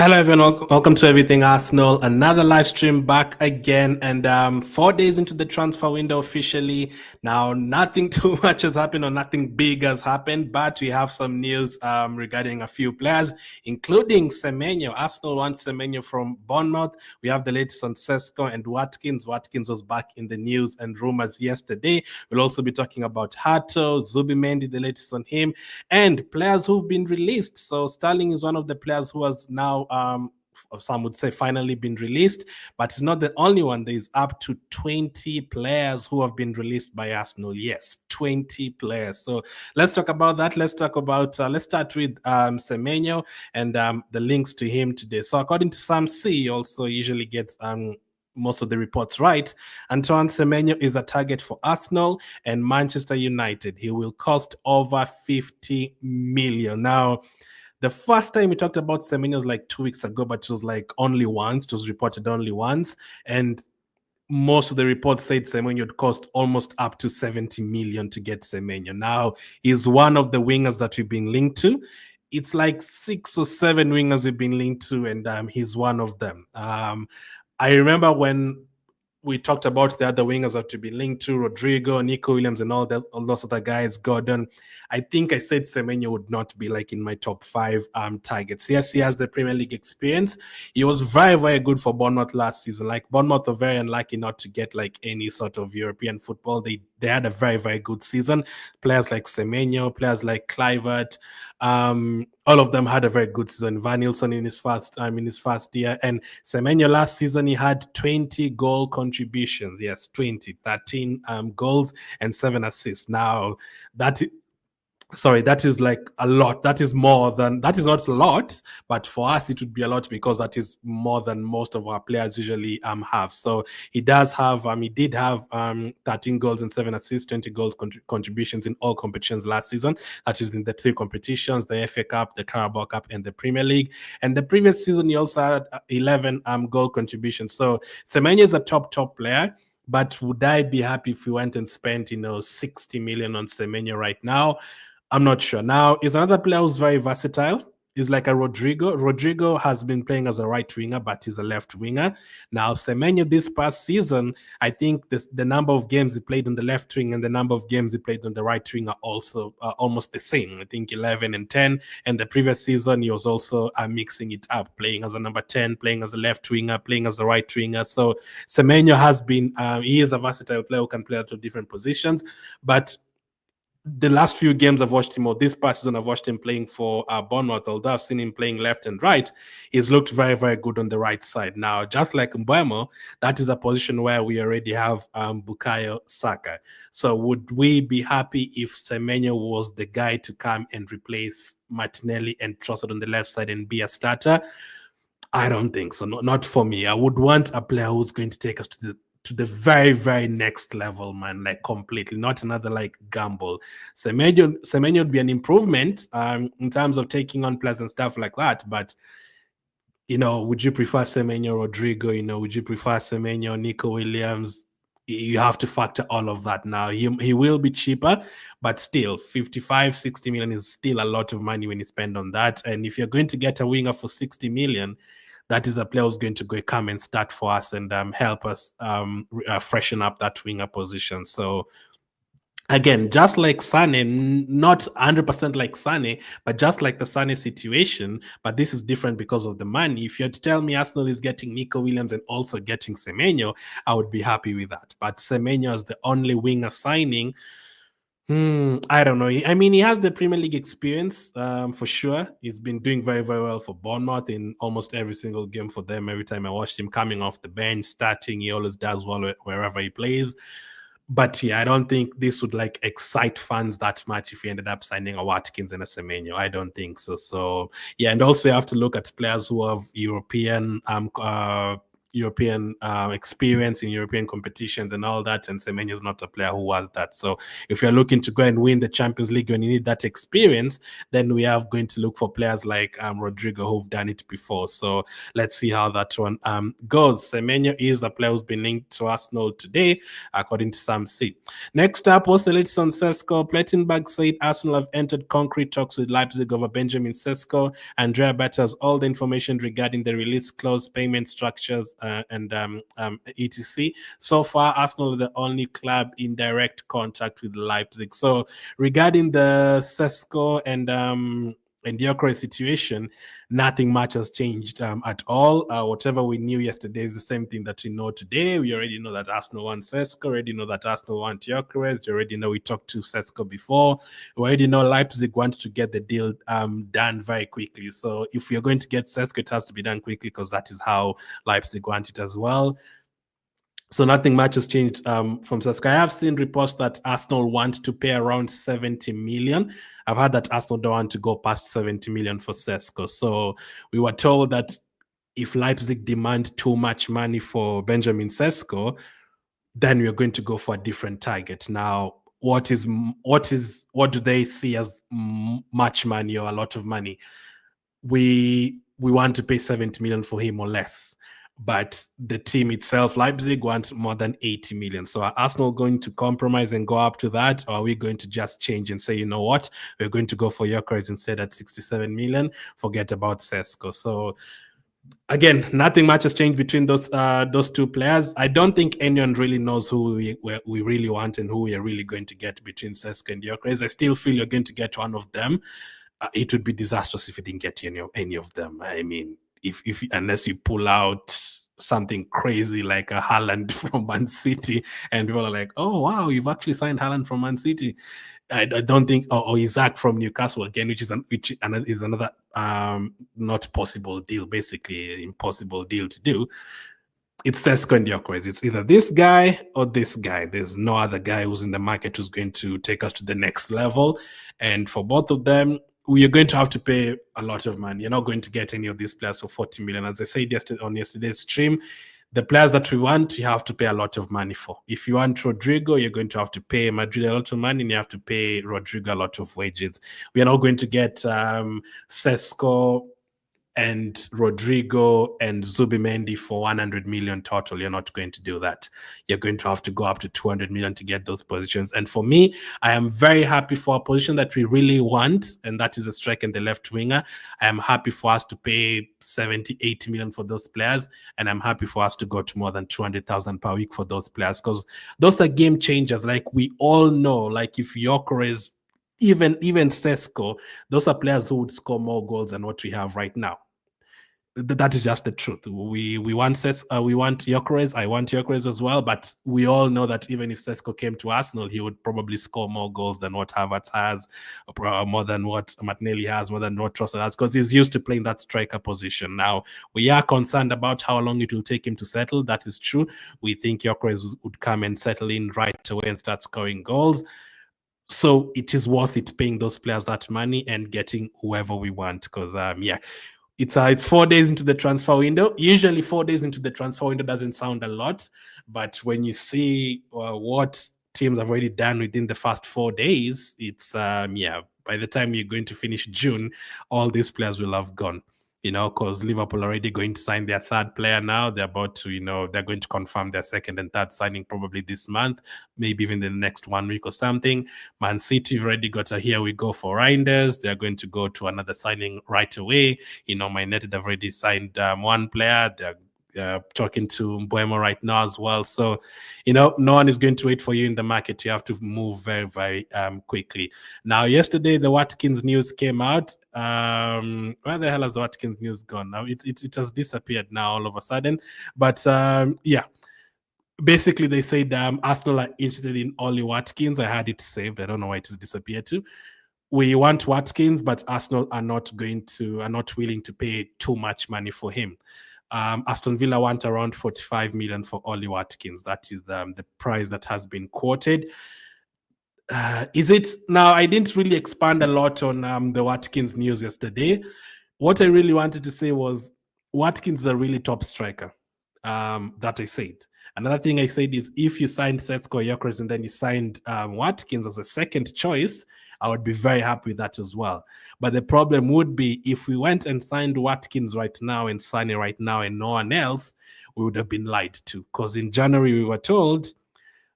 Hello everyone, welcome to Everything Arsenal. Another live stream back again, and 4 days into the transfer window officially. Now, nothing too much has happened or nothing big has happened, but we have some news regarding a few players, including Semenyo. Arsenal wants Semenyo from Bournemouth. We have the latest on Cesco and Watkins. Watkins was back in the news and rumors yesterday. We'll also be talking about Hato, Mendy, the latest on him, and players who've been released. So Sterling is one of the players who has now some would say finally been released, but it's not the only one. There is up to 20 players who have been released by Arsenal. Yes, 20 players. So let's talk about that. Let's start with Semenyo and the links to him today. So according to Sam C, he also usually gets most of the reports right. Antoine Semenyo is a target for Arsenal and Manchester United. He will cost over 50 million. Now, the first time we talked about Semenyo was like 2 weeks ago, but it was like only once. It was reported only once. And most of the reports said Semenyo would cost almost up to 70 million to get Semenyo. Now, he's one of the wingers that we've been linked to. It's like 6 or 7 wingers we've been linked to, and he's one of them. I remember when we talked about the other wingers that to be linked to Rodrigo, Nico Williams, and all those other guys, Gordon. I think I said Semenyo would not be like in my top 5 targets. Yes, he has the Premier League experience. He was very, very good for Bournemouth last season. Like Bournemouth were very unlucky not to get like any sort of European football. They had a very, very good season. Players like Semenyo, players like Kluivert, all of them had a very good season. Van Nilsson in his first year, and Semenyo last season he had 20 goal contributions. Yes, 20, 13 goals and 7 assists. Now that is like a lot. That is not a lot, but for us it would be a lot because that is more than most of our players usually have. So he did have 13 goals and 7 assists, 20 goals contributions in all competitions last season. That is in the 3 competitions: the FA Cup, the Carabao Cup, and the Premier League. And the previous season he also had 11 goal contributions. So Semenyo is a top player. But would I be happy if we went and spent 60 million on Semenyo right now? I'm not sure. Now, is another player who's very versatile. Is like a Rodrigo. Rodrigo has been playing as a right winger, but he's a left winger. Now, Semenyo this past season, I think the number of games he played on the left wing and the number of games he played on the right wing are also almost the same. I think 11 and 10. And the previous season, he was also mixing it up, playing as a number 10, playing as a left winger, playing as a right winger. So Semenyo has been, he is a versatile player who can play out of different positions, but the last few games I've watched him, or this past season I've watched him playing for Bournemouth, although I've seen him playing left and right, he's looked very, very good on the right side. Now, just like Mbeumo, that is a position where we already have Bukayo Saka. So would we be happy if Semenyo was the guy to come and replace Martinelli and Trossard on the left side and be a starter? I don't think so. Not for me. I would want a player who's going to take us to the very, very next level, man, like completely, not another like gamble. Semenyo would be an improvement in terms of taking on players and stuff like that. But, would you prefer Semenyo, Rodrigo? Would you prefer Semenyo, Nico Williams? You have to factor all of that now. He will be cheaper, but still 55, 60 million is still a lot of money when you spend on that. And if you're going to get a winger for 60 million, that is a player who's going to come and start for us and help us freshen up that winger position. So again, just like Sane, not 100% like Sane, but just like the Sane situation, but this is different because of the money. If you had to tell me Arsenal is getting Nico Williams and also getting Semenyo, I would be happy with that. But Semenyo is the only winger signing. I don't know. I mean, he has the Premier League experience for sure. He's been doing very, very well for Bournemouth in almost every single game for them. Every time I watched him coming off the bench, starting, he always does well wherever he plays. But yeah, I don't think this would like excite fans that much if he ended up signing a Watkins and a Semenyo. I don't think so. So yeah, and also you have to look at players who have European European experience in European competitions and all that, and Semenyo is not a player who has that. So if you're looking to go and win the Champions League when you need that experience, then we are going to look for players like Rodrigo who've done it before. So let's see how that one goes. Semenyo is a player who's been linked to Arsenal today, according to Sam C. Next up, what's the latest on Cesco? Plettenberg said Arsenal have entered concrete talks with Leipzig over Benjamin Cesco. Andrea Bet has all the information regarding the release clause, payment structures, and etc. So far, Arsenal are the only club in direct contact with Leipzig. So regarding the Cesco and the Gyökeres situation, nothing much has changed at all. Whatever we knew yesterday is the same thing that we know today. We already know that Arsenal want Cesco, already know that Arsenal want Gyökeres, you already know we talked to Cesco before. We already know Leipzig want to get the deal done very quickly. So if you're going to get Cesco, it has to be done quickly because that is how Leipzig want it as well. So nothing much has changed from Cesco. I have seen reports that Arsenal want to pay around 70 million. I've heard that Arsenal don't want to go past 70 million for Cesco. So we were told that if Leipzig demand too much money for Benjamin Cesco, then we're going to go for a different target. Now, what do they see as much money or a lot of money? We want to pay 70 million for him or less. But the team itself, Leipzig, wants more than 80 million. So are Arsenal going to compromise and go up to that? Or are we going to just change and say, you know what, we're going to go for Gyökeres instead at 67 million, forget about Cesco. So again, nothing much has changed between those two players. I don't think anyone really knows who we really want and who we are really going to get between Cesco and Gyökeres. I still feel you're going to get one of them. It would be disastrous if you didn't get any of them. I mean, if unless you pull out something crazy like a Haaland from Man City, and people are like, "Oh wow, you've actually signed Haaland from Man City." I don't think, or Isaac from Newcastle again, which is another not possible deal, basically an impossible deal to do. It's Sesko and Gyökeres. It's either this guy or this guy. There's no other guy who's in the market who's going to take us to the next level. And for both of them, we are going to have to pay a lot of money. You're not going to get any of these players for 40 million. As I said on yesterday's stream, the players that we want, you have to pay a lot of money for. If you want Rodrigo, you're going to have to pay Madrid a lot of money, and you have to pay Rodrigo a lot of wages. We are not going to get Cesco and Rodrigo and Mendy for 100 million total. You're not going to do that. You're going to have to go up to 200 million to get those positions. And for me, I am very happy for a position that we really want, and that is a striker and the left winger. I am happy for us to pay 70, 80 million for those players, and I'm happy for us to go to more than 200,000 per week for those players, because those are game changers. Like we all know, like if Gyökeres, even Cesco, those are players who would score more goals than what we have right now. That is just the truth. We want we want Gyökeres. I want Gyökeres as well, but we all know that even if Cesco came to Arsenal, he would probably score more goals than what Havertz has, more than what Martinelli has, more than what Trossard has, because he's used to playing that striker position. Now, we are concerned about how long it will take him to settle. That is true. We think Gyökeres would come and settle in right away and start scoring goals. So it is worth it paying those players that money and getting whoever we want, because it's 4 days into the transfer window. Usually 4 days into the transfer window doesn't sound a lot, but when you see what teams have already done within the first 4 days, it's by the time you're going to finish June, all these players will have gone. Because Liverpool already going to sign their third player now. They're about to, they're going to confirm their second and third signing probably this month, maybe even in the next 1 week or something. Man City already got a here we go for Reinders. They're going to go to another signing right away. Man United have already signed one player. They're talking to Mbeumo right now as well. So, no one is going to wait for you in the market. You have to move very, very quickly. Now, yesterday, the Watkins news came out. Where the hell has the Watkins news gone? Now, it has disappeared now all of a sudden. But, basically, they said Arsenal are interested in Ollie Watkins. I had it saved. I don't know why it has disappeared too. We want Watkins, but Arsenal are not willing to pay too much money for him. Aston Villa want around 45 million for Ollie Watkins. That is the price that has been quoted. Is it now? I didn't really expand a lot on the Watkins news yesterday. What I really wanted to say was Watkins is a really top striker. that I said. Another thing I said is if you signed Cesco Gyökeres and then you signed Watkins as a second choice, I would be very happy with that as well. But the problem would be if we went and signed Watkins right now and Sane right now and no one else, we would have been lied to. Because in January we were told,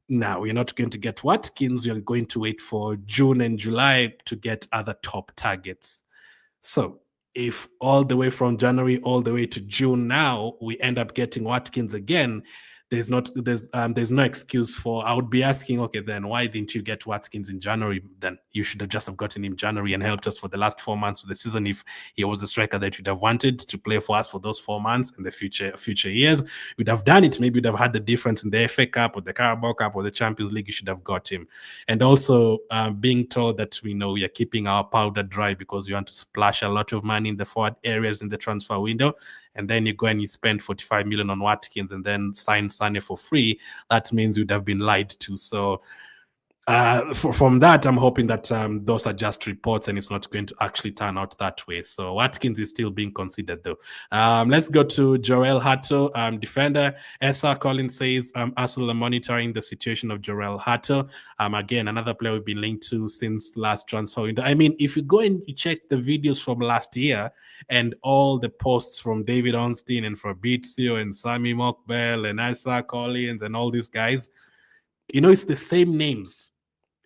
no, we're not going to get Watkins. We are going to wait for June and July to get other top targets. So if all the way from January all the way to June now we end up getting Watkins again, there's no excuse for. I would be asking, okay, then why didn't you get Watkins in January? Then you should have just have gotten him in January and helped us for the last 4 months of the season. If he was the striker that you'd have wanted to play for us for those 4 months in the future years, we'd have done it. Maybe we'd have had the difference in the FA Cup or the Carabao Cup or the Champions League. You should have got him. And also being told that we are keeping our powder dry because we want to splash a lot of money in the forward areas in the transfer window, and then you go and you spend 45 million on Watkins and then sign Sane for free, that means you'd have been lied to. So from that, I'm hoping that those are just reports and it's not going to actually turn out that way. So Watkins is still being considered, though. Let's go to Jerel Haaland, defender. SR Collins says Arsenal are monitoring the situation of Jerel Haaland. Again, another player we've been linked to since last transfer window. I mean, if you go and you check the videos from last year and all the posts from David Ornstein and Fabrizio and Sami Mokbel and SR Collins and all these guys, it's the same names.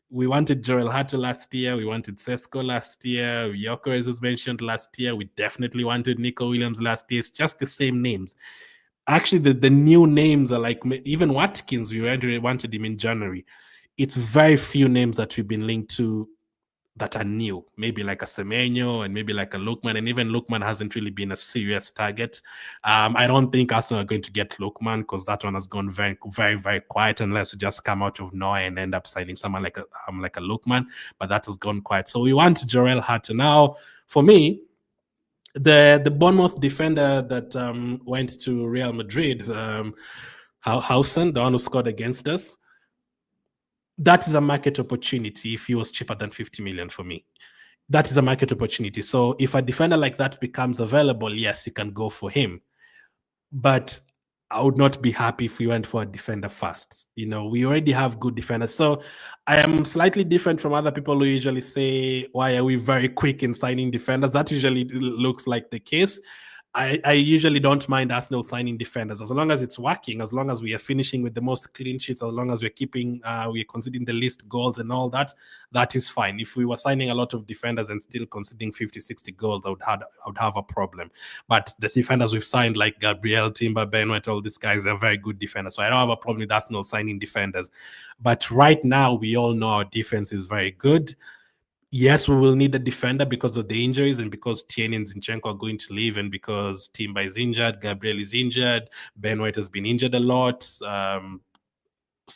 We wanted Jerel Haaland last year. We wanted Sesko last year. Gyökeres was mentioned last year. We definitely wanted Nico Williams last year. It's just the same names. Actually, the new names are like, even Watkins, we wanted him in January. It's very few names that we've been linked to that are new, maybe like a Semenyo and maybe like a Lookman, and even Lookman hasn't really been a serious target. I don't think Arsenal are going to get Lookman because that one has gone very, very, very quiet unless we just come out of nowhere and end up signing someone like a Lookman, but that has gone quiet. So we want Jerel Haaland. Now, for me, the Bournemouth defender that went to Real Madrid, Hausen, the one who scored against us, that is a market opportunity if he was cheaper than 50 million for me. That is a market opportunity. So if a defender like that becomes available, yes, you can go for him. But I would not be happy if we went for a defender first. We already have good defenders. So I am slightly different from other people who usually say, why are we very quick in signing defenders? That usually looks like the case. I usually don't mind Arsenal signing defenders as long as it's working, as long as we are finishing with the most clean sheets, as long as we're conceding the least goals and all that, that is fine. If we were signing a lot of defenders and still conceding 50, 60 goals, I would have a problem. But the defenders we've signed, like Gabriel, Timber, Ben White, all these guys, are very good defenders. So I don't have a problem with Arsenal signing defenders. But right now, we all know our defense is very good. Yes, we will need a defender because of the injuries and because Tierney and Zinchenko are going to leave and because Timber is injured, Gabriel is injured, Ben White has been injured a lot.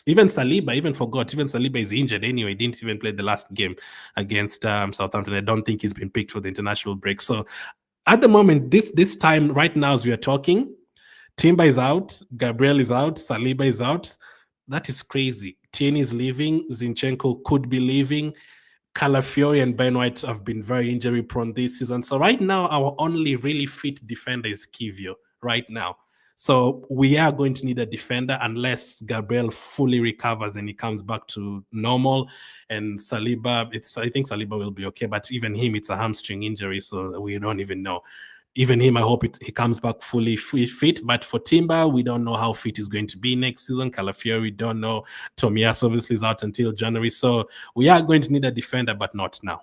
Even Saliba is injured anyway. He didn't even play the last game against Southampton. I don't think he's been picked for the international break. So at the moment, this time right now as we are talking, Timber is out, Gabriel is out, Saliba is out. That is crazy. Tierney is leaving, Zinchenko could be leaving. Calafiori and Ben White have been very injury prone this season. So right now, our only really fit defender is Kivio right now. So we are going to need a defender unless Gabriel fully recovers and he comes back to normal. And Saliba, I think Saliba will be okay. But even him, it's a hamstring injury. So we don't even know. Even him, I hope he comes back fully fit. But for Timber, we don't know how fit he's going to be next season. Calafiori, we don't know. Tomiyasu obviously is out until January. So we are going to need a defender, but not now.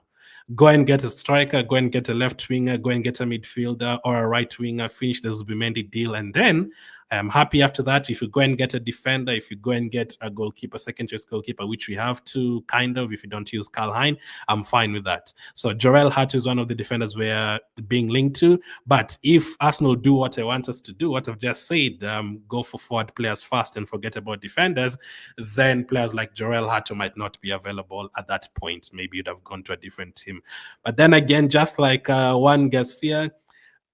Go and get a striker, go and get a left winger, go and get a midfielder or a right winger, finish the Zubimendi deal. And then I'm happy after that. If you go and get a defender, if you go and get a goalkeeper, second choice goalkeeper, which we have to kind of, if you don't use Karl Hein, I'm fine with that. So Jerel Haaland is one of the defenders we're being linked to. But if Arsenal do what I want us to do, what I've just said, go for forward players first and forget about defenders, then players like Jerel Haaland might not be available at that point. Maybe you'd have gone to a different team. But then again, just like Juan Garcia,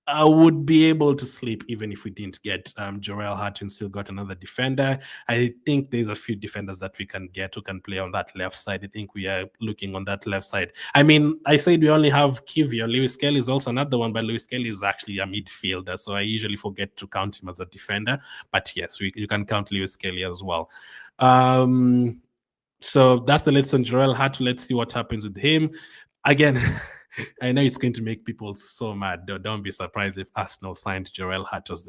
I would be able to sleep even if we didn't get Jerel Haaland. Still got another defender. I think there's a few defenders that we can get who can play on that left side. I think we are looking on that left side. I mean, I said we only have Kivior. Lewis Kelly is also another one, but Lewis Kelly is actually a midfielder, so I usually forget to count him as a defender. But yes, you can count Lewis Kelly as well. So that's the latest on Jerel Haaland. Let's see what happens with him. Again, I know it's going to make people so mad. Don't be surprised if Arsenal signed Jerel Haaland as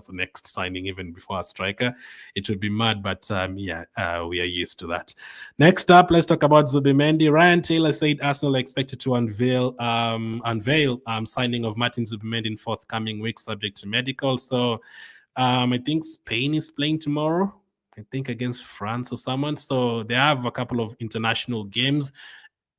the next signing, even before a striker. It would be mad, but we are used to that. Next up, let's talk about Zubimendi. Ryan Taylor said Arsenal are expected to unveil signing of Martin Zubimendi in forthcoming weeks, subject to medical. So I think Spain is playing tomorrow. I think against France or someone. So they have a couple of international games.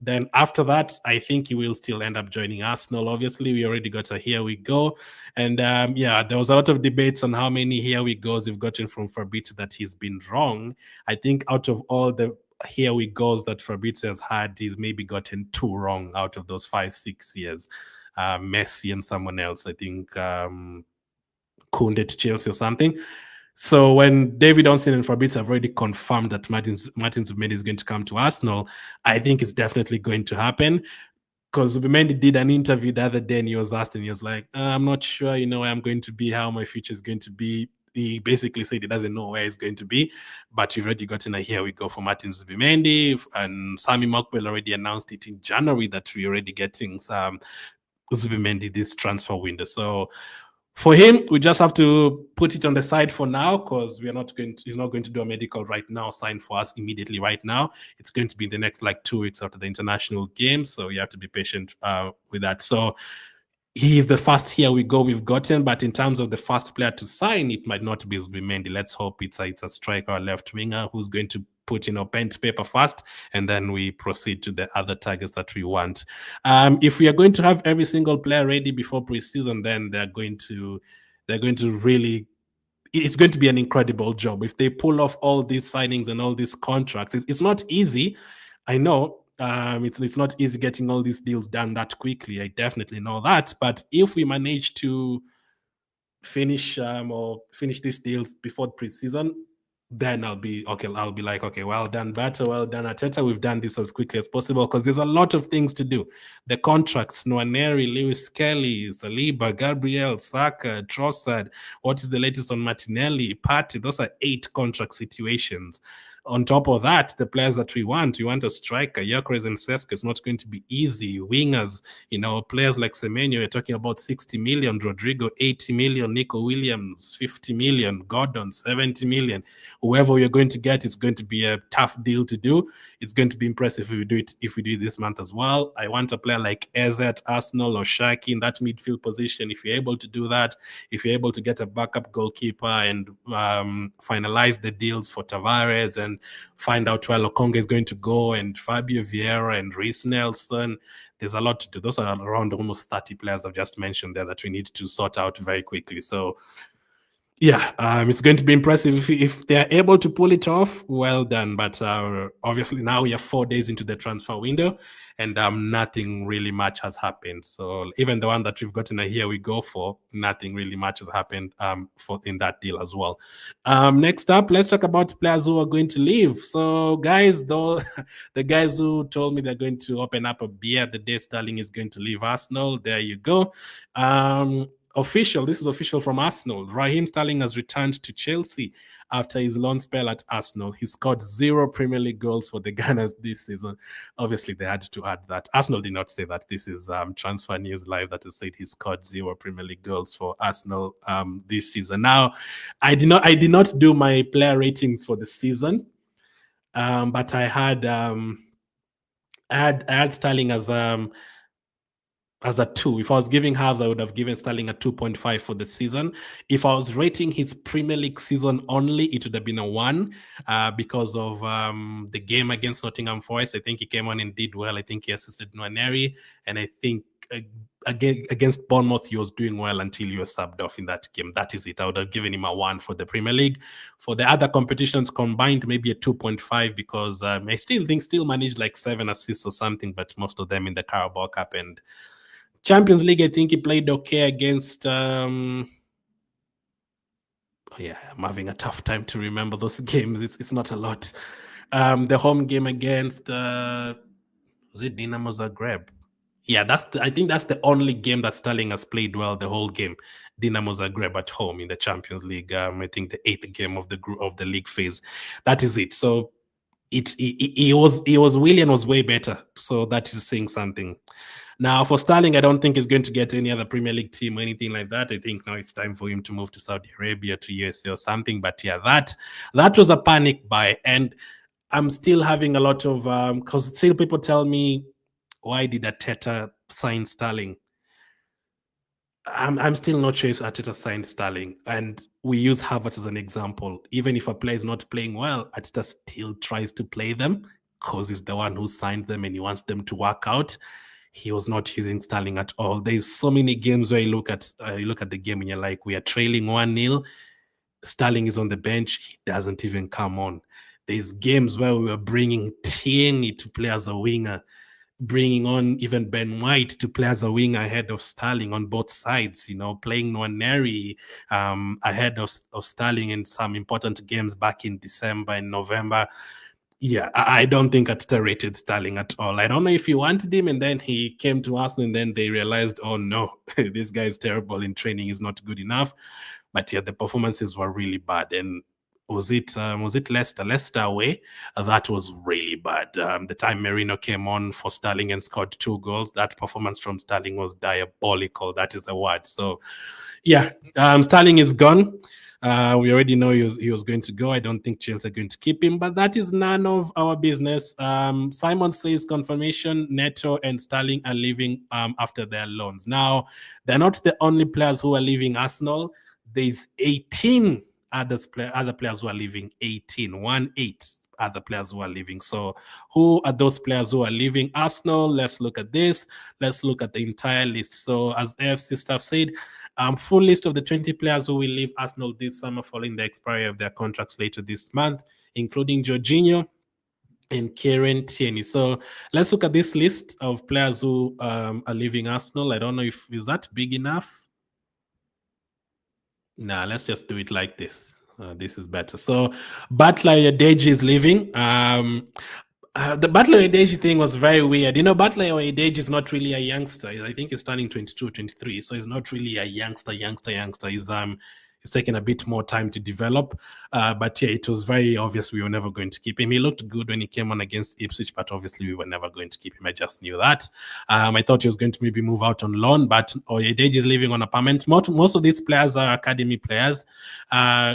Then after that, I think he will still end up joining Arsenal. Obviously, we already got a here we go. And there was a lot of debates on how many here we goes we've gotten from Fabrizio that he's been wrong. I think out of all the here we goes that Fabrizio has had, he's maybe gotten 2 wrong out of those 5-6 years. Messi and someone else, I think Koundé to Chelsea or something. So when David Onsen and Fabrizio have already confirmed that Martin Zubimendi is going to come to Arsenal, I think it's definitely going to happen. Because Zubimendi did an interview the other day and he was asked and he was like, I'm not sure, where I'm going to be, how my future is going to be. He basically said he doesn't know where he's going to be, but you've already gotten a here we go for Martin Zubimendi, and Sami Mokbel already announced it in January that we're already getting some Zubimendi this transfer window. So for him, we just have to put it on the side for now because he's not going to do a medical right now, sign for us immediately right now. It's going to be in the next 2 weeks after the international game. So you have to be patient with that. So he is the first here we go we've gotten, but in terms of the first player to sign, it might not be Mendy. Let's hope it's a striker or left winger who's going to put pen to paper first, and then we proceed to the other targets that we want. If we are going to have every single player ready before preseason, then they're going to really. It's going to be an incredible job if they pull off all these signings and all these contracts. It's not easy, I know. It's not easy getting all these deals done that quickly. I definitely know that. But if we manage to finish these deals before preseason, then I'll be like, okay, well done, Bata, well done, Arteta. We've done this as quickly as possible because there's a lot of things to do. The contracts, Nwaneri, Lewis Kelly, Saliba, Gabriel, Saka, Trossard. What is the latest on Martinelli, Partey? Those are 8 contract situations. On top of that, the players that we want a striker, Gyökeres and Cesco. It's not going to be easy. Wingers, players like Semenyo, we're talking about 60 million, Rodrigo 80 million, Nico Williams 50 million, Gordon 70 million. Whoever we're going to get, it's going to be a tough deal to do. It's going to be impressive if we do it this month as well. I want a player like Eze at Arsenal or Shaki in that midfield position. If you're able to do that, if you're able to get a backup goalkeeper and finalize the deals for Tavares and find out where Lokonga is going to go and Fabio Vieira and Reece Nelson, there's a lot to do. Those are around almost 30 players I've just mentioned there that we need to sort out very quickly. So yeah, it's going to be impressive if they are able to pull it off. Well done, but obviously now we are 4 days into the transfer window, and nothing really much has happened. So even the one that we've gotten a here we go for, nothing really much has happened in that deal as well. Next up, let's talk about players who are going to leave. So guys, though, the guys who told me they're going to open up a beer the day Sterling is going to leave Arsenal, there you go. This is official from Arsenal. Raheem Sterling has returned to Chelsea after his loan spell at Arsenal. He scored 0 Premier League goals for the Gunners this season. Obviously, they had to add that. Arsenal did not say that. This is Transfer News Live that has said he scored 0 Premier League goals for Arsenal this season. Now, I did not do my player ratings for the season, but I had Sterling as a 2. If I was giving halves, I would have given Sterling a 2.5 for the season. If I was rating his Premier League season only, it would have been a 1 because of the game against Nottingham Forest. I think he came on and did well. I think he assisted Nwaneri, and I think against Bournemouth, he was doing well until he was subbed off in that game. That is it. I would have given him a 1 for the Premier League. For the other competitions combined, maybe a 2.5 because I still managed 7 assists or something, but most of them in the Carabao Cup and Champions League, I think he played okay against. Oh yeah, I'm having a tough time to remember those games. It's not a lot. The home game against was it Dinamo Zagreb? Yeah, I think that's the only game that Sterling has played well the whole game. Dinamo Zagreb at home in the Champions League. I think the 8th game of the league phase. That is it. So he was Willian was way better. So that is saying something. Now for Sterling, I don't think he's going to get any other Premier League team or anything like that. I think now it's time for him to move to Saudi Arabia, to USA or something. But yeah, that was a panic buy, and I'm still having a lot of because still people tell me, why did Arteta sign Sterling? I'm still not sure if Arteta signed Sterling, and we use Havertz as an example. Even if a player is not playing well, Arteta still tries to play them because he's the one who signed them and he wants them to work out. He was not using Sterling at all. There's so many games where you look at the game and you're like, we are trailing 1-0. Sterling is on the bench. He doesn't even come on. There's games where we were bringing Tierney to play as a winger, bringing on even Ben White to play as a winger ahead of Sterling on both sides, playing Nwaneri ahead of Sterling in some important games back in December and November. Yeah, I don't think Arteta rated Sterling at all. I don't know if he wanted him and then he came to Arsenal and then they realized, oh no, this guy is terrible in training, he's not good enough. But yeah, the performances were really bad. And was it Leicester away? That was really bad. The time Merino came on for Sterling and scored 2 goals, that performance from Sterling was diabolical. That is the word. So yeah, Sterling is gone. We already know he was going to go. I don't think Chelsea are going to keep him, but that is none of our business. Simon says confirmation, Neto and Sterling are leaving after their loans. Now, they're not the only players who are leaving Arsenal. There's 18 other players who are leaving. 18 other players who are leaving. So who are those players who are leaving Arsenal? Let's look at this. Let's look at the entire list. So as AFC staff said, full list of the 20 players who will leave Arsenal this summer following the expiry of their contracts later this month, including Jorginho and Kieran Tierney. So let's look at this list of players who are leaving Arsenal. I don't know if is that big enough. Nah, let's just do it like this. This is better. So Butler Oyedeji is leaving. The Butler Oyedeji thing was very weird. Butler Oyedeji is not really a youngster. I think he's turning 22, 23. So he's not really a youngster. He's taken a bit more time to develop. But yeah, it was very obvious we were never going to keep him. He looked good when he came on against Ipswich, but obviously we were never going to keep him. I just knew that. I thought he was going to maybe move out on loan, but Oyedeji is leaving on a permanent. Most of these players are academy players.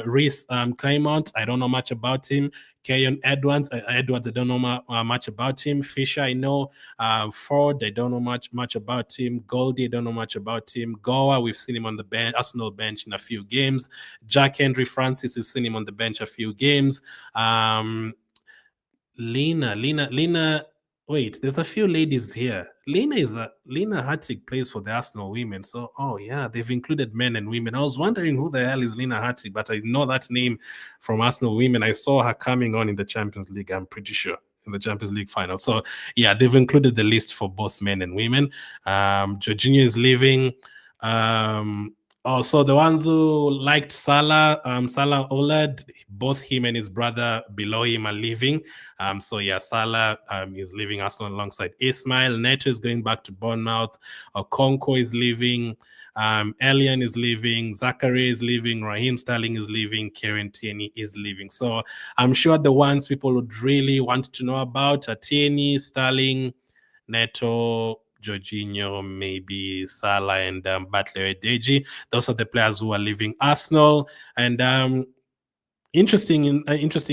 Reece Clement, I don't know much about him. Keyon Edwards, I don't know much about him. Fisher, I know. Ford, I don't know much about him. Goldie, I don't know much about him. Goa, we've seen him on the bench, Arsenal bench in a few games. Jack Henry Francis, we've seen him on the bench a few games. Lena. Wait, there's a few ladies here. Lena Hartig plays for the Arsenal women. So, oh yeah, they've included men and women. I was wondering who the hell is Lena Hartig, but I know that name from Arsenal women. I saw her coming on in the Champions League, I'm pretty sure, in the Champions League final. So, yeah, they've included the list for both men and women. Jorginho is leaving. So the ones who liked Salah Oulad, both him and his brother below him are leaving. So yeah, Salah is leaving Arsenal alongside Ismail. Neto is going back to Bournemouth. Okonkwo is leaving. Elian is leaving. Zachary is leaving. Raheem Sterling is leaving. Kieran Tierney is leaving. So I'm sure the ones people would really want to know about are Tierney, Sterling, Neto, Jorginho, maybe Salah, and Butler Oyedeji. Those are the players who are leaving Arsenal. And interesting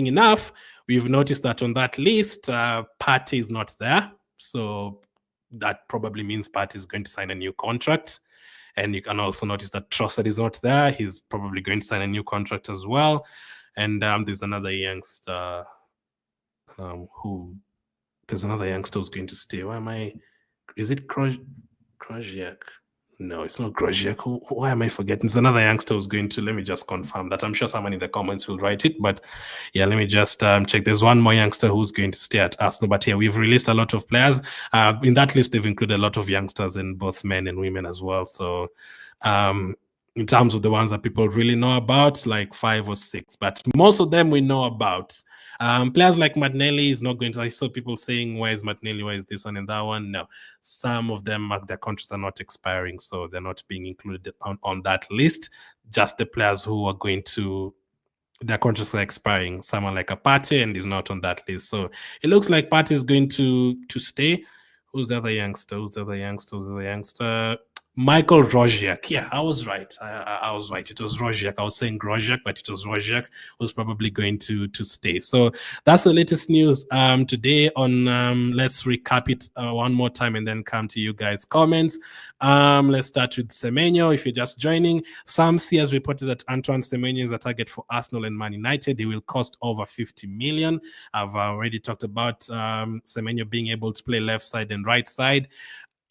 enough, we've noticed that on that list, Partey is not there. So that probably means Partey is going to sign a new contract. And you can also notice that Trossard is not there. He's probably going to sign a new contract as well. And there's another youngster who's going to stay. Why am I? Is it Krojciak? No, it's not Grozjak. Why am I forgetting? It's another youngster who's going to. Let me just confirm that. I'm sure someone in the comments will write it. But yeah, let me just check. There's one more youngster who's going to stay at Arsenal. But yeah, we've released a lot of players. In that list, they've included a lot of youngsters in both men and women as well. So in terms of the ones that people really know about, like 5 or 6. But most of them we know about. Players like Martinelli is not going to. I saw people saying, "Where is Martinelli? Where is this one and that one?" No, some of them, their contracts are not expiring, so they're not being included on that list. Just the players who are going to, their contracts are expiring. Someone like a Partey and is not on that list. So it looks like Partey is going to stay. Who's the other youngster? Michael Grozjak. Yeah, I was right. I was right. It was Grozjak. I was saying Grozjak, but it was Grozjak who's probably going to stay. So that's the latest news today on let's recap it one more time and then come to you guys' comments. Let's start with Semenyo. If you're just joining, Sam C has reported that Antoine Semenyo is a target for Arsenal and Man United. He will cost over 50 million. I've already talked about Semenyo being able to play left side and right side.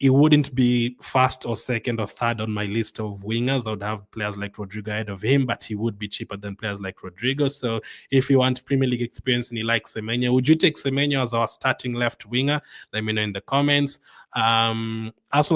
It wouldn't be first or second or third on my list of wingers. I would have players like Rodrigo ahead of him, but he would be cheaper than players like Rodrigo. So if you want Premier League experience and you like Semenyo, would you take Semenyo as our starting left winger? Let me know in the comments. Arsenal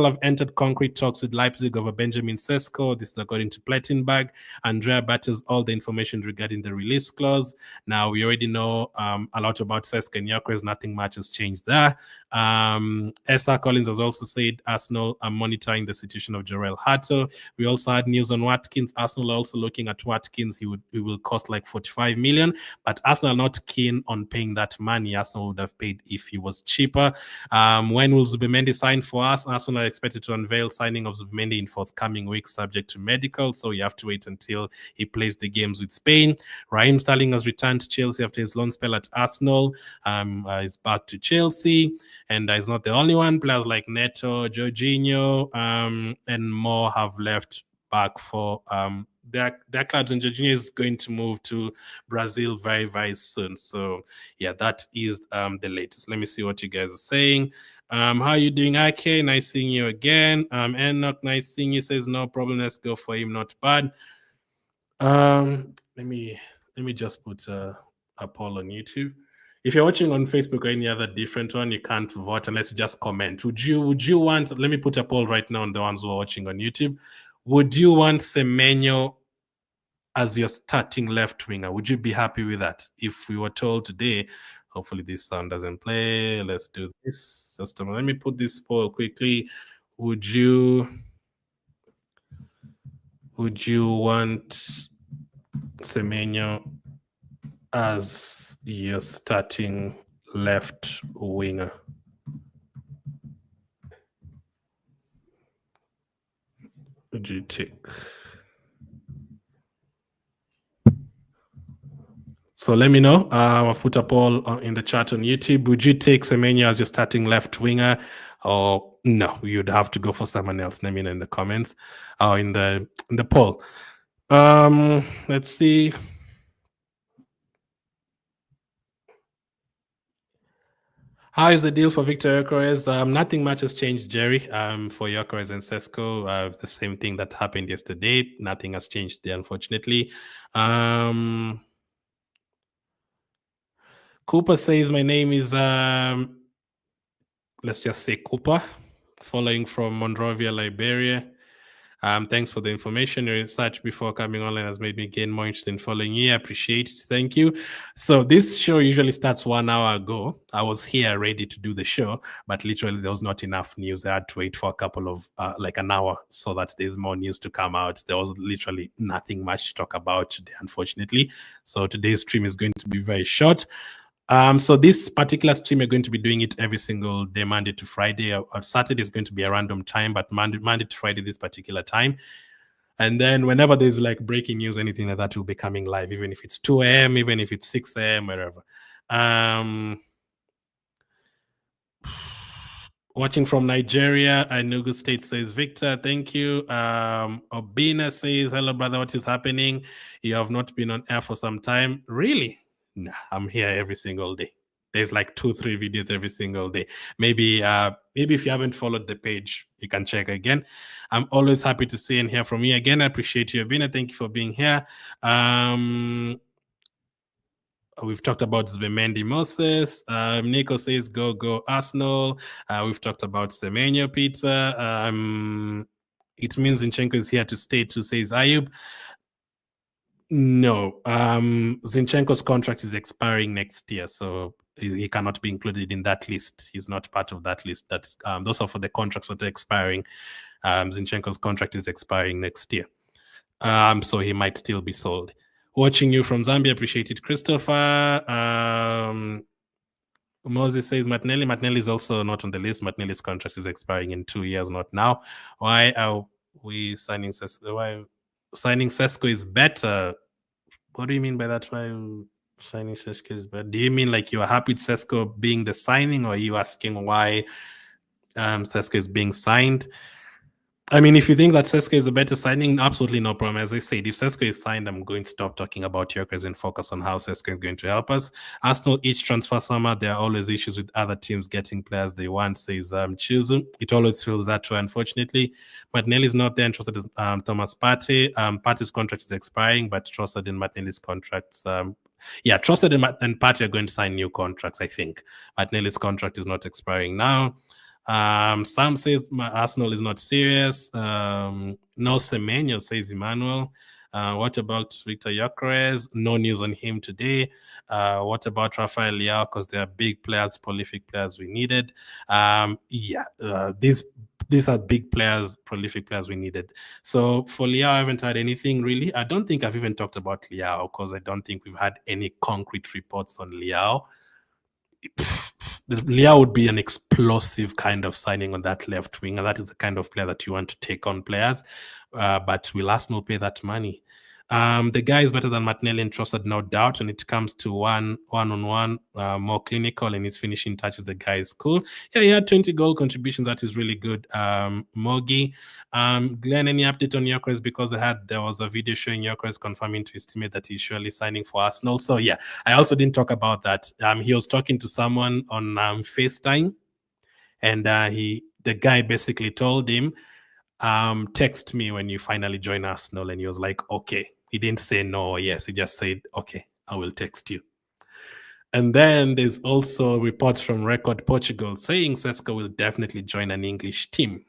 have entered concrete talks with Leipzig over Benjamin Cesco. This is according to Plettenberg. Andrea batters all the information regarding the release clause. Now, we already know a lot about Cesco and Gyökeres. Nothing much has changed there. S.R. Collins has also said Arsenal are monitoring the situation of Jerel Haaland. We also had news on Watkins. Arsenal are also looking at Watkins. He will cost like 45 million, but Arsenal are not keen on paying that money. Arsenal would have paid if he was cheaper. When will Mendy sign for us? Arsenal are expected to unveil signing of Mendy in forthcoming weeks, subject to medical. So you have to wait until he plays the games with Spain. Raheem Sterling has returned to Chelsea after his loan spell at Arsenal. He's back to Chelsea, and he's not the only one. Players like Neto, Jorginho, and more have left back for their clubs, and Jorginho is going to move to Brazil very, very soon. So yeah, that is the latest. Let me see what you guys are saying. How are you doing, IK? Nice seeing you again. Enoch, nice seeing you. Says no problem. Let's go for him. Not bad. Let me just put a poll on YouTube. If you're watching on Facebook or any other different one, you can't vote unless you just comment. Would you want? Let me put a poll right now on the ones who are watching on YouTube. Would you want Semenyo as your starting left winger? Would you be happy with that? If we were told today, hopefully this sound doesn't play. Let's do this. Just a moment. Let me put this poll quickly. Would you want Semenyo as your starting left winger? Would you take? So let me know. I've put a poll in the chat on YouTube. Would you take Semenyo as your starting left winger, or no? You'd have to go for someone else. Let me know in the comments or in the poll. Let's see. How is the deal for Victor Gyökeres? Nothing much has changed, Jerry. For Gyökeres and Cesco, the same thing that happened yesterday. Nothing has changed there, unfortunately. Cooper says my name is let's just say Cooper, following from Monrovia, Liberia. Thanks for the information. Your research before coming online has made me gain more interest in following you. I appreciate it. Thank you. So this show usually starts 1 hour ago. I was here ready to do the show, but literally there was not enough news. I had to wait for a couple of like an hour so that there's more news to come out. There was literally nothing much to talk about today, unfortunately. So today's stream is going to be very short. So this particular stream, we're going to be doing it every single day, Monday to Friday. Saturday is going to be a random time, but Monday to Friday, this particular time. And then whenever there's like breaking news, anything like that will be coming live, even if it's 2 a.m., even if it's 6 a.m., wherever. Watching from Nigeria, Enugu State says, Victor, thank you. Obina says, hello, brother, what is happening? You have not been on air for some time. Really? Nah, I'm here every single day. there's like 2-3 videos every single day. Maybe if you haven't followed the page, you can check again. I'm always happy to see and hear from you again. I appreciate you, Abina. Thank you for being here. We've talked about Mendy Moses. Nico says, go Arsenal. We've talked about Semenyo Pizza. It means Zinchenko is here to stay too, says Ayub. No, Zinchenko's contract is expiring next year, so he cannot be included in that list. He's not part of that list. That's those are for the contracts that are expiring. Zinchenko's contract is expiring next year, so he might still be sold. Watching you from Zambia, appreciate it, Christopher. Moses says Martinelli is also not on the list. Martinelli's contract is expiring in 2 years, not now. Why are we signing Cesco? Why signing Cesco is better? What do you mean by that? Why signing Cesco is better? Do you mean like you are happy with Cesco being the signing, or are you asking why Cesco is being signed? I mean, if you think that Cesco is a better signing, absolutely no problem. As I said, if Cesco is signed, I'm going to stop talking about Gyökeres and focus on how Cesco is going to help us. Arsenal, each transfer summer, there are always issues with other teams getting players they want, says Chizu. It always feels that way, unfortunately. Martinelli is not there, and Trossard is Thomas Partey. Partey's contract is expiring, but Trossard and Martinelli's contracts... Trossard and Partey are going to sign new contracts, I think. Martinelli's contract is not expiring now. Sam says Arsenal is not serious. No Semenyo, says Emmanuel. What about Victor Gyökeres? No news on him today. What about Rafael Leao? Because they are big players, prolific players we needed. These are big players, prolific players we needed. So for Leao, I haven't had anything really. I don't think I've even talked about Leao because I don't think we've had any concrete reports on Leao. Leao would be an explosive kind of signing on that left wing, and that is the kind of player that you want to take on players. But will Arsenal pay that money? The guy is better than Martinelli and Trossard, no doubt. When it comes to one-on-one, more clinical, and his finishing touches, the guy is cool. Yeah, he had 20 goal contributions. That is really good. Mogi. Glenn, any update on Gyökeres? Because there was a video showing Gyökeres confirming to his teammate that he's surely signing for Arsenal. So yeah, I also didn't talk about that. He was talking to someone on FaceTime, and the guy basically told him, text me when you finally join Arsenal, and he was like, okay. He didn't say no or yes. He just said, okay, I will text you. And then there's also reports from Record Portugal saying Cesco will definitely join an English team.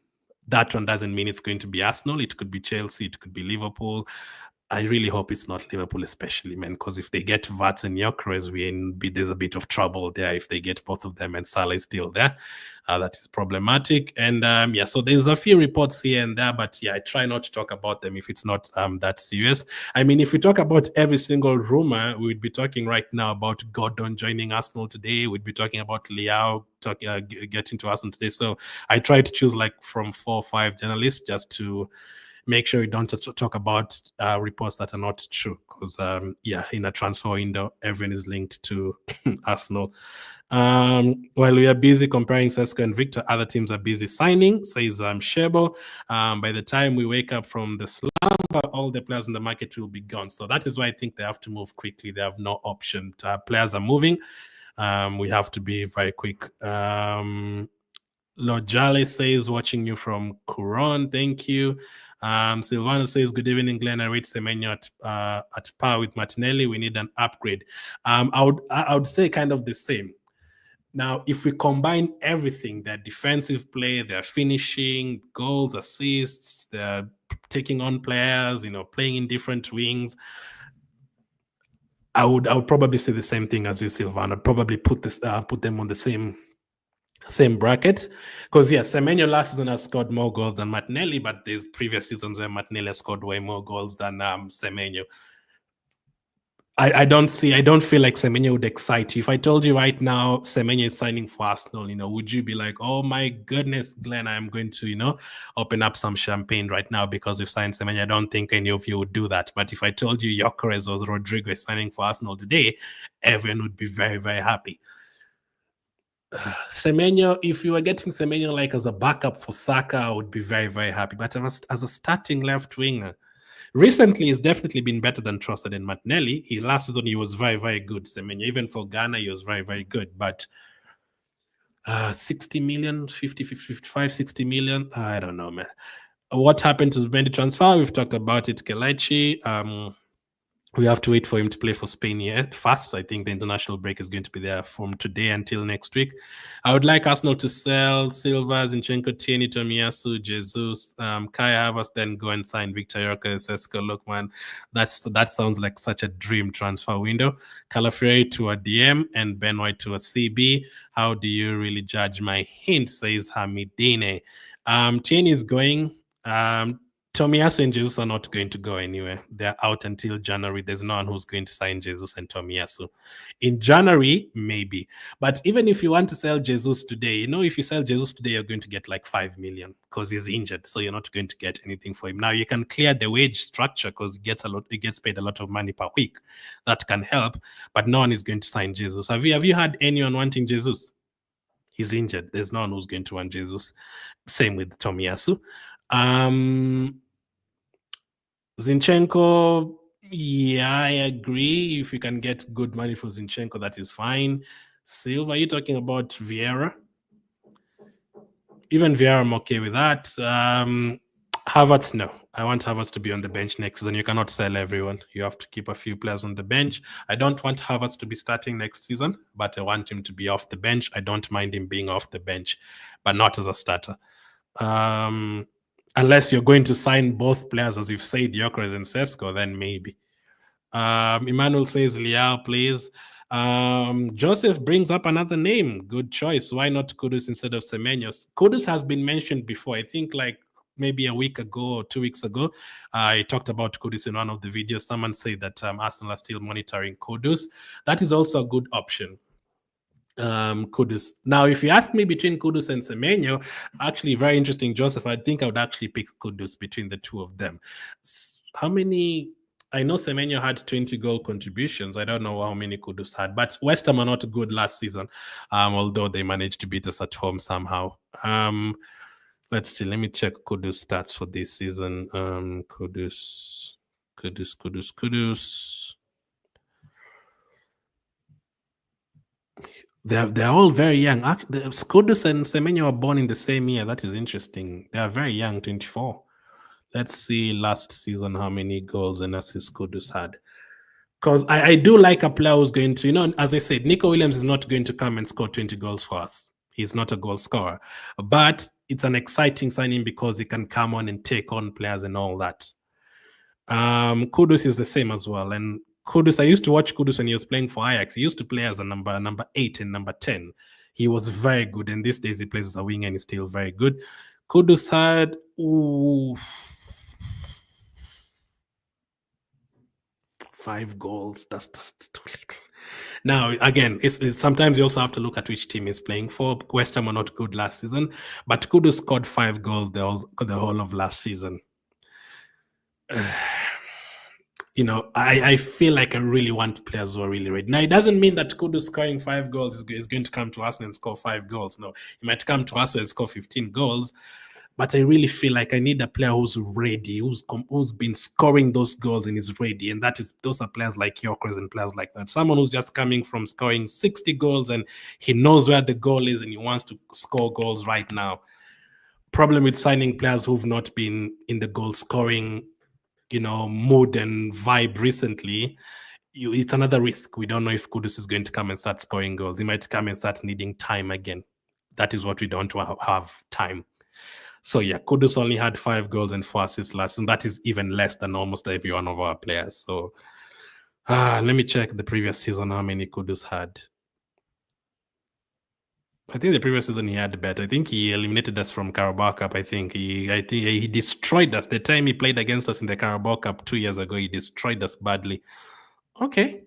That one doesn't mean it's going to be Arsenal. It could be Chelsea. It could be Liverpool. I really hope it's not Liverpool, especially, man, because if they get Vats and Gyökeres, there's a bit of trouble there. If they get both of them and Salah is still there, that is problematic. And so there's a few reports here and there, but I try not to talk about them if it's not that serious. I mean, if we talk about every single rumor, we'd be talking right now about Gordon joining Arsenal today. We'd be talking about Leao getting to Arsenal today. So I try to choose like from 4 or 5 journalists just to make sure we don't talk about reports that are not true, because in a transfer window, everyone is linked to Arsenal. While we are busy comparing Cesco and Victor, other teams are busy signing, says Shebo. By the time we wake up from the slumber, all the players in the market will be gone. So that is why I think they have to move quickly. They have no option. Players are moving. We have to be very quick. Lord Jale says, watching you from Quran. Thank you. Silvano says, good evening, Glenn. I rate Semenyo at par with Martinelli. We need an upgrade. I would say kind of the same. Now, if we combine everything, their defensive play, their finishing, goals, assists, their taking on players, playing in different wings, I would probably say the same thing as you, Silvano. I'd probably put them on the same bracket, because Semenyo last season has scored more goals than Martinelli, but there's previous seasons where Martinelli has scored way more goals than Semenyo. I don't feel like Semenyo would excite you. If I told you right now Semenyo is signing for Arsenal, would you be like, oh my goodness, Glenn, I'm going to, open up some champagne right now because we've signed Semenyo? I don't think any of you would do that. But if I told you Gyökeres or Rodrigo is signing for Arsenal today, everyone would be very, very happy. Semenyo, if you were getting Semenyo like as a backup for Saka, I would be very, very happy. But as a starting left winger, Recently, he's definitely been better than Trossard and Martinelli. Last season, he was very, very good. Semenyo, even for Ghana, he was very, very good. But 60 million, 50, 55, 60 million, I don't know, man. What happened to Mendy transfer? We've talked about it. Kelechi, we have to wait for him to play for Spain yet. Fast, I think the international break is going to be there from today until next week. I would like Arsenal to sell Silva, Zinchenko, Tierney, Tomiyasu, Jesus, Kai Havertz, then go and sign Victor Yorkes, Sesko. Look, man, that sounds like such a dream transfer window. Calafiori to a DM and Ben White to a CB. How do you really judge my hint? Says Hamidine. Tierney is going. Tomiyasu and Jesus are not going to go anywhere. They're out until January. There's no one who's going to sign Jesus and Tomiyasu. In January, maybe. But even if you want to sell Jesus today, if you sell Jesus today, you're going to get like 5 million because he's injured. So you're not going to get anything for him. Now you can clear the wage structure because he gets paid a lot of money per week. That can help. But no one is going to sign Jesus. Have you had anyone wanting Jesus? He's injured. There's no one who's going to want Jesus. Same with Tomiyasu. Zinchenko, yeah, I agree. If you can get good money for Zinchenko, that is fine. Silva, are you talking about Vieira? Even Vieira, I'm okay with that. Havertz, no. I want Havertz to be on the bench next season. You cannot sell everyone. You have to keep a few players on the bench. I don't want Havertz to be starting next season, but I want him to be off the bench. I don't mind him being off the bench, but not as a starter. Unless you're going to sign both players, as you've said, Gyökeres and Cesco, then maybe. Emmanuel says Liao, please. Joseph brings up another name. Good choice. Why not Kudus instead of Semenyo? Kudus has been mentioned before. I think like maybe a week ago or 2 weeks ago, I talked about Kudus in one of the videos. Someone said that Arsenal are still monitoring Kudus. That is also a good option. Kudus. Now, if you ask me between Kudus and Semenyo, actually very interesting, Joseph. I think I would actually pick Kudus between the two of them. How many? I know Semenyo had 20 goal contributions. I don't know how many Kudus had, but West Ham are not good last season, although they managed to beat us at home somehow. Let's see. Let me check Kudus stats for this season. Kudus. They're all very young. Kudus and Semenyo were born in the same year. That is interesting. They are very young, 24. Let's see last season how many goals and assists Kudus had. Because I do like a player who's going to, as I said, Nico Williams is not going to come and score 20 goals for us. He's not a goal scorer. But it's an exciting signing because he can come on and take on players and all that. Kudus is the same as well. And Kudus, I used to watch Kudus when he was playing for Ajax. He used to play as a number 8 and number 10. He was very good. And these days he plays as a winger and he's still very good. Kudus had 5 goals. That's now, again, it's sometimes you also have to look at which team is playing for. West Ham were not good last season, but Kudus scored 5 goals the whole of last season. I feel like I really want players who are really ready. Now, it doesn't mean that Kudus scoring 5 goals is going to come to Arsenal and score 5 goals. No, he might come to Arsenal and score 15 goals. But I really feel like I need a player who's ready, who's been scoring those goals and is ready. And those are players like Gyökeres and players like that. Someone who's just coming from scoring 60 goals and he knows where the goal is and he wants to score goals right now. Problem with signing players who've not been in the goal scoring mood and vibe recently, it's another risk. We don't know if Kudus is going to come and start scoring goals. He might come and start needing time again. That is what we don't want to have, time. So yeah, Kudus only had 5 goals and 4 assists last season. That is even less than almost every one of our players. So let me check the previous season how many Kudus had. I think the previous season he had better. I think he eliminated us from Carabao Cup. I think he destroyed us. The time he played against us in the Carabao Cup 2 years ago, he destroyed us badly. Okay.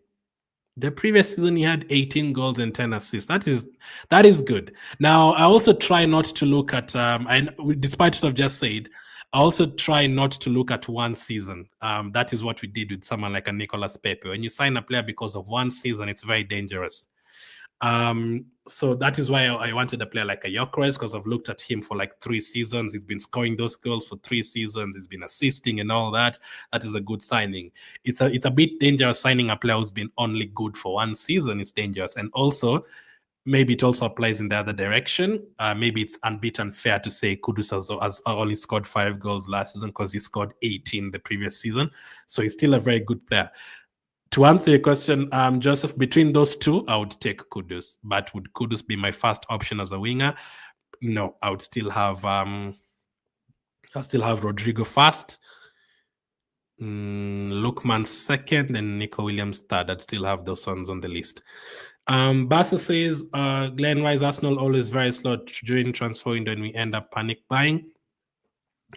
The previous season he had 18 goals and 10 assists. That is good. Now, I also try not to look at despite what I've just said, I also try not to look at one season. That is what we did with someone like a Nicolas Pepe. When you sign a player because of one season, it's very dangerous. So that is why I wanted a player like a Gyökeres, because I've looked at him for like 3 seasons. He's been scoring those goals for 3 seasons. He's been assisting and all that. That is a good signing. It's a bit dangerous signing a player who's been only good for 1 season. It's dangerous. And also, maybe it also applies in the other direction. Maybe it's a bit unfair to say Kudus has only scored 5 goals last season because he scored 18 the previous season. So he's still a very good player. To answer your question, Joseph, between those two, I would take Kudus. But would Kudus be my first option as a winger? No, I would still have Rodrigo first, Lookman second, and Nico Williams third. I'd still have those ones on the list. Bassa says, Glenn, why is Arsenal always very slow during transfer window and we end up panic buying?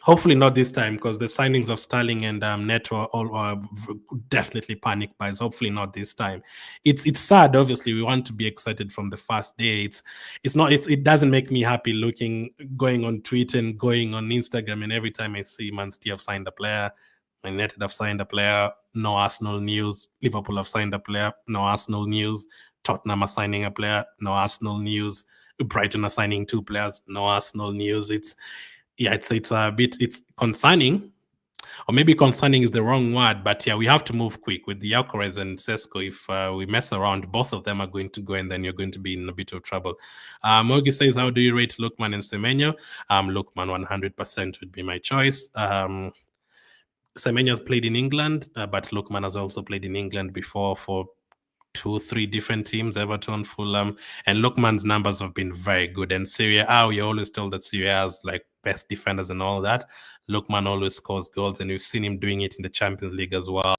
Hopefully not this time, because the signings of Sterling and Neto all are definitely panic buys. Hopefully not this time. It's sad. Obviously, we want to be excited from the first day. It doesn't make me happy going on Twitter and going on Instagram, and every time I see Man City have signed a player, Man United have signed a player, no Arsenal news. Liverpool have signed a player, no Arsenal news. Tottenham are signing a player, no Arsenal news. Brighton are signing 2 players, no Arsenal news. It's concerning, or maybe concerning is the wrong word, but yeah, we have to move quick with the Gyökeres and Cesco. If we mess around, both of them are going to go, and then you're going to be in a bit of trouble. Mogi says, how do you rate Lookman and Semenyo? Lookman 100% would be my choice. Semenyo has played in England, but Lookman has also played in England before for 2-3 different teams, Everton, Fulham, and Lookman's numbers have been very good. And Serie A, you're always told that Serie A has like best defenders and all that. Lookman always scores goals, and we've seen him doing it in the Champions League as well.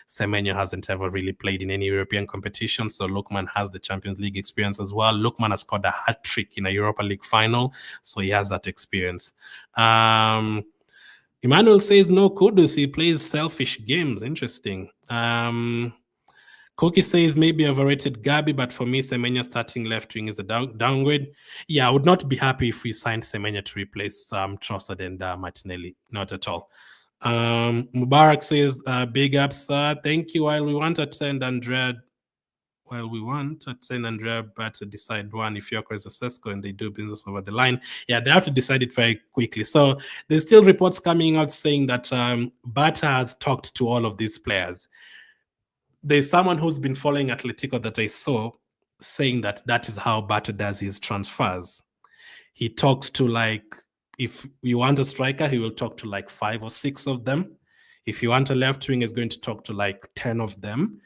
Semenyo hasn't ever really played in any European competition, so Lookman has the Champions League experience as well. Lookman has scored a hat-trick in a Europa League final, so he has that experience. Emmanuel says no Kudus, he plays selfish games. Interesting. Koki says maybe overrated Gabi, but for me, Semenyo starting left wing is a downgrade. Yeah, I would not be happy if we signed Semenyo to replace Trossard and Martinelli. Not at all. Mubarak says, big ups. Thank you. While we want to send Andrea, but to decide one if Gyökeres or Cesco and they do business over the line. Yeah, they have to decide it very quickly. So there's still reports coming out saying that Bata has talked to all of these players. There's someone who's been following Atletico that I saw saying that is how Bata does his transfers. He talks to, like, if you want a striker, he will talk to like 5 or 6 of them. If you want a left wing, he's going to talk to like 10 of them.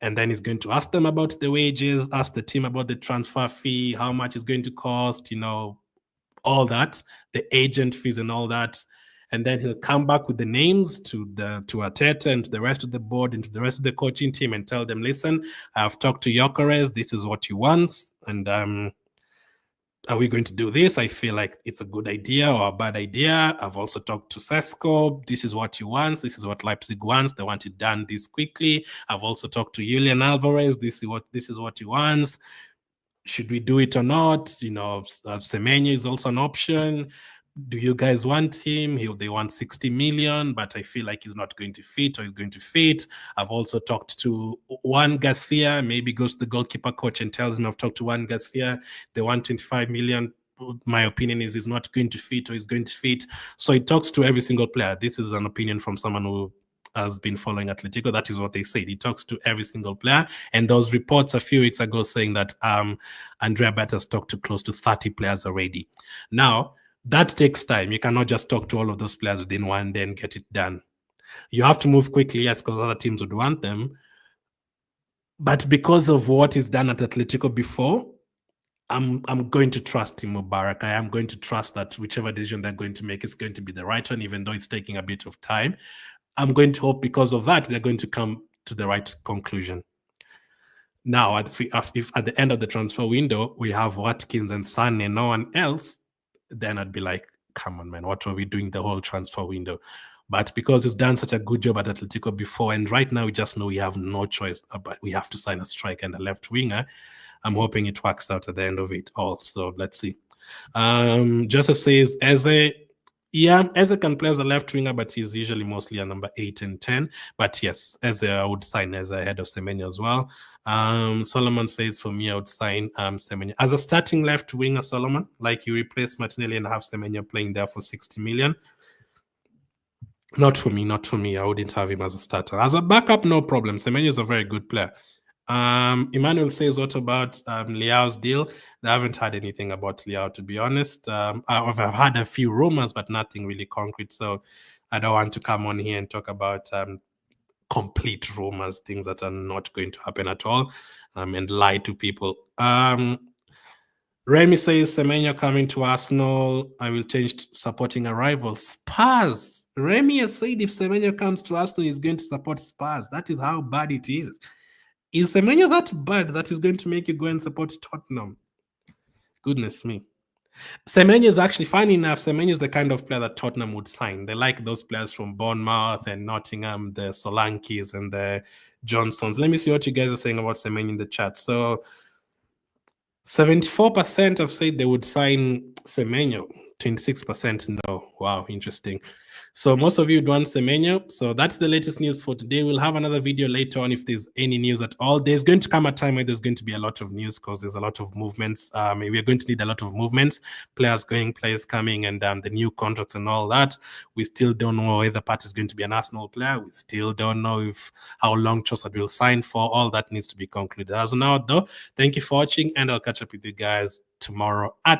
And then he's going to ask them about the wages, ask the team about the transfer fee, how much it's going to cost, all that, the agent fees and all that. And then he'll come back with the names to Arteta and to the rest of the board and to the rest of the coaching team and tell them, listen, I've talked to Gyökeres, this is what he wants, and are we going to do this? I feel like it's a good idea or a bad idea. I've also talked to Cesco. This is what he wants. This is what Leipzig wants. They want it done this quickly. I've also talked to Julian Alvarez. This is what he wants. Should we do it or not? Semenyo is also an option. Do you guys want him? They want 60 million, but I feel like he's not going to fit, or he's going to fit. I've also talked to Juan Garcia, maybe goes to the goalkeeper coach and tells him I've talked to Juan Garcia. They want 25 million. My opinion is he's not going to fit, or he's going to fit. So he talks to every single player. This is an opinion from someone who has been following Atletico. That is what they said. He talks to every single player. And those reports a few weeks ago saying that Andrea Berta's talked to close to 30 players already. Now, that takes time. You cannot just talk to all of those players within one day and get it done. You have to move quickly, yes, because other teams would want them. But because of what is done at Atletico before, I'm going to trust him, Mubarak. I am going to trust that whichever decision they're going to make is going to be the right one, even though it's taking a bit of time. I'm going to hope because of that, they're going to come to the right conclusion. Now, if at the end of the transfer window, we have Watkins and Son and no one else, then I'd be like, come on, man, what were we doing the whole transfer window? But because it's done such a good job at Atletico before, and right now we just know we have no choice, but we have to sign a striker and a left winger, I'm hoping it works out at the end of it all. So let's see. Joseph says, Eze, Yeah, Eze can play as a left winger, but he's usually mostly a number 8 and 10. But yes, Eze, I would sign Eze ahead of Semenyo as well. Solomon says for me, I would sign Semenyo as a starting left winger. Solomon, like you replace Martinelli and have Semenyo playing there for 60 million. Not for me, not for me. I wouldn't have him as a starter. As a backup, no problem. Semenyo is a very good player. Emmanuel says, what about Liao's deal? They haven't had anything about Liao, to be honest. I've had a few rumors, but nothing really concrete. So I don't want to come on here and talk about complete rumors, things that are not going to happen at all, and lie to people. Remy says, Semenyo coming to Arsenal. I will change supporting a rival. Spurs. Remy has said if Semenyo comes to Arsenal, he's going to support Spurs. That is how bad it is. Is Semenyo that bad that is going to make you go and support Tottenham? Goodness me. Semenyo is actually, funny enough, Semenyo is the kind of player that Tottenham would sign. They like those players from Bournemouth and Nottingham, the Solankis and the Johnsons. Let me see what you guys are saying about Semenyo in the chat. So 74% have said they would sign Semenyo. 26% no. Wow, interesting. So most of you would want Semenyo. So that's the latest news for today. We'll have another video later on if there's any news at all. There's going to come a time where there's going to be a lot of news because there's a lot of movements. We're going to need a lot of movements, players going, players coming, and the new contracts and all that. We still don't know whether Pat is going to be an Arsenal player. We still don't know how long Trossard will sign for. All that needs to be concluded. As of now, though, thank you for watching, and I'll catch up with you guys tomorrow at the